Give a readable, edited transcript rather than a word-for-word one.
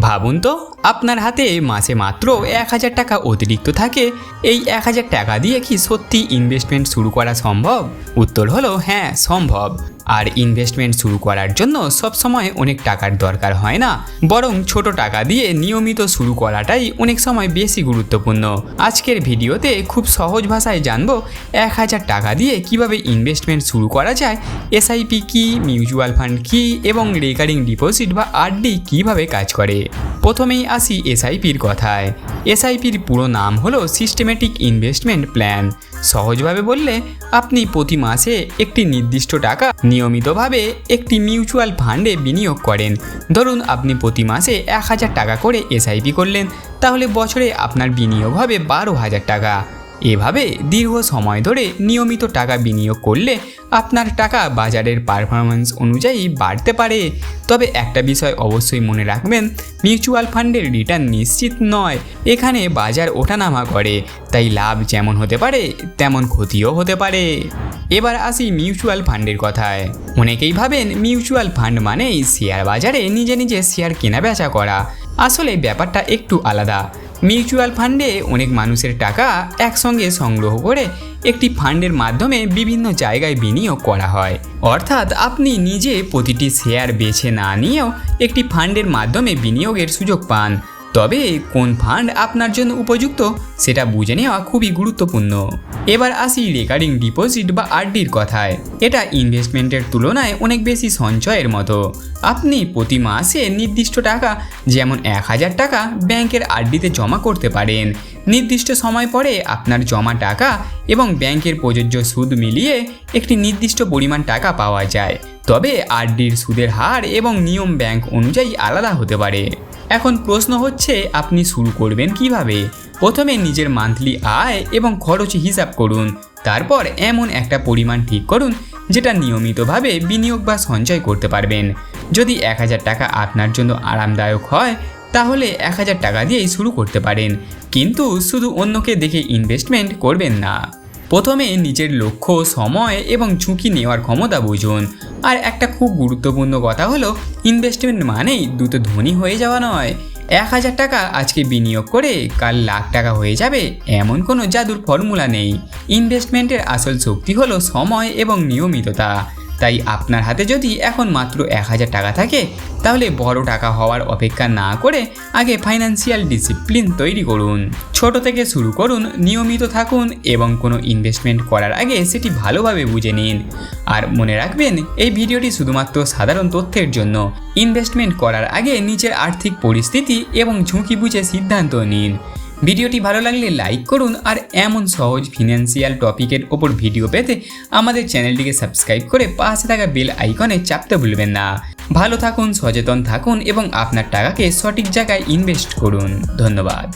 ভাবুন তো আপনার হাতে মাসে মাত্র 1000 টাকা অতিরিক্ত থাকে। এই 1000 টাকা দিয়ে কি সত্যি ইনভেস্টমেন্ট শুরু করা সম্ভব? উত্তর হলো হ্যাঁ, সম্ভব। আর ইনভেস্টমেন্ট শুরু করার জন্য সবসময় অনেক টাকার দরকার হয় না, বরং ছোট টাকা দিয়ে নিয়মিত শুরু করাটাই অনেক সময় বেশি গুরুত্বপূর্ণ। আজকের ভিডিওতে খুব সহজ ভাষায় জানবো 1000 টাকা দিয়ে কিভাবে ইনভেস্টমেন্ট শুরু করা যায়, এসআইপি কি, মিউচুয়াল ফান্ড কি এবং রেকারিং ডিপোজিট বা আরডি কিভাবে কাজ করে। প্রথমেই আসি এসআইপির কথায়। এসআইপির পুরো নাম হলো সিস্টেমেটিক ইনভেস্টমেন্ট প্ল্যান। সহজভাবে বললে আপনি প্রতি মাসে একটি নির্দিষ্ট টাকা নিয়মিতভাবে একটি মিউচুয়াল ফান্ডে বিনিয়োগ করেন। ধরুন আপনি প্রতি মাসে 1000 টাকা করে এসআইপি করলেন, তাহলে বছরে আপনার বিনিয়োগ হবে 12,000 টাকা। এভাবে দীর্ঘ সময় ধরে নিয়মিত টাকা বিনিয়োগ করলে আপনার টাকা বাজারের পারফরম্যান্স অনুযায়ী বাড়তে পারে। তবে একটা বিষয় অবশ্যই মনে রাখবেন, মিউচুয়াল ফান্ডের রিটার্ন নিশ্চিত নয়। এখানে বাজার ওঠানামা করে, তাই লাভ যেমন হতে পারে তেমন ক্ষতিও হতে পারে। এবার আসি মিউচুয়াল ফান্ডের কথায়। অনেকেই ভাবেন মিউচুয়াল ফান্ড মানেই শেয়ার বাজারে নিজে নিজে শেয়ার কেনাবেচা করা। আসলে ব্যাপারটা একটু আলাদা। মিউচুয়াল ফান্ডে অনেক মানুষের টাকা একসঙ্গে সংগ্রহ করে একটি ফান্ডের মাধ্যমে বিভিন্ন জায়গায় বিনিয়োগ করা হয়। অর্থাৎ আপনি নিজে প্রতিটি শেয়ার বেছে না নিয়েও একটি ফান্ডের মাধ্যমে বিনিয়োগের সুযোগ পান। তবে কোন ফান্ড আপনার জন্য উপযুক্ত সেটা বুঝে নেওয়া খুবই গুরুত্বপূর্ণ। এবার আসি রেকারিং ডিপোজিট বা আরডির কথায়। এটা ইনভেস্টমেন্টের তুলনায় অনেক বেশি সঞ্চয়ের মতো। আপনি প্রতি মাসে নির্দিষ্ট টাকা, যেমন 1000 টাকা ব্যাংকের আরডিতে জমা করতে পারেন। নির্দিষ্ট সময় পরে আপনার জমা টাকা এবং ব্যাংকের প্রযোজ্য সুদ মিলিয়ে একটি নির্দিষ্ট পরিমাণ টাকা পাওয়া যায়। তবে আরডির সুদের হার এবং নিয়ম ব্যাংক অনুযায়ী আলাদা হতে পারে। এখন প্রশ্ন হচ্ছে, আপনি শুরু করবেন কিভাবে? প্রথমে নিজের মান্থলি আয় এবং খরচ হিসাব করুন। তারপর এমন একটা পরিমাণ ঠিক করুন যেটা নিয়মিতভাবে বিনিয়োগ বা সঞ্চয় করতে পারবেন। যদি 1000 টাকা আপনার জন্য আরামদায়ক হয় তাহলে 1000 টাকা দিয়েই শুরু করতে পারেন, কিন্তু শুধু অন্যকে দেখে ইনভেস্টমেন্ট করবেন না। প্রথমে নিজের লক্ষ্য, সময় এবং ঝুঁকি নেওয়ার ক্ষমতা বুঝুন। আর একটা খুব গুরুত্বপূর্ণ কথা হলো, ইনভেস্টমেন্ট মানেই দ্রুত ধনী হয়ে যাওয়া নয়। 1000 টাকা আজকে বিনিয়োগ করে কাল লাখ টাকা হয়ে যাবে এমন কোনো জাদুর ফর্মুলা নেই। ইনভেস্টমেন্টের আসল শক্তি হলো সময় এবং নিয়মিততা। তাই আপনার হাতে যদি এখন মাত্র 1000 টাকা থাকে, তাহলে বড় টাকা হওয়ার অপেক্ষা না করে আগে ফাইন্যান্সিয়াল ডিসিপ্লিন তৈরি করুন। ছোট থেকে শুরু করুন, নিয়মিত থাকুন এবং কোনো ইনভেস্টমেন্ট করার আগে সেটি ভালোভাবে বুঝে নিন। আর মনে রাখবেন, এই ভিডিওটি শুধুমাত্র সাধারণ তথ্যের জন্য। ইনভেস্টমেন্ট করার আগে নিজের আর্থিক পরিস্থিতি এবং ঝুঁকি বুঝে সিদ্ধান্ত নিন। ভিডিওটি ভালো লাগলে লাইক করুন, আর এমন সহজ ফিনান্সিয়াল টপিকের ওপর ভিডিও পেতে আমাদের চ্যানেলটিকে সাবস্ক্রাইব করে পাশে থাকা বেল আইকনে চাপতে ভুলবেন না। ভালো থাকুন, সচেতন থাকুন এবং আপনার টাকাকে সঠিক জায়গায় ইনভেস্ট করুন। ধন্যবাদ।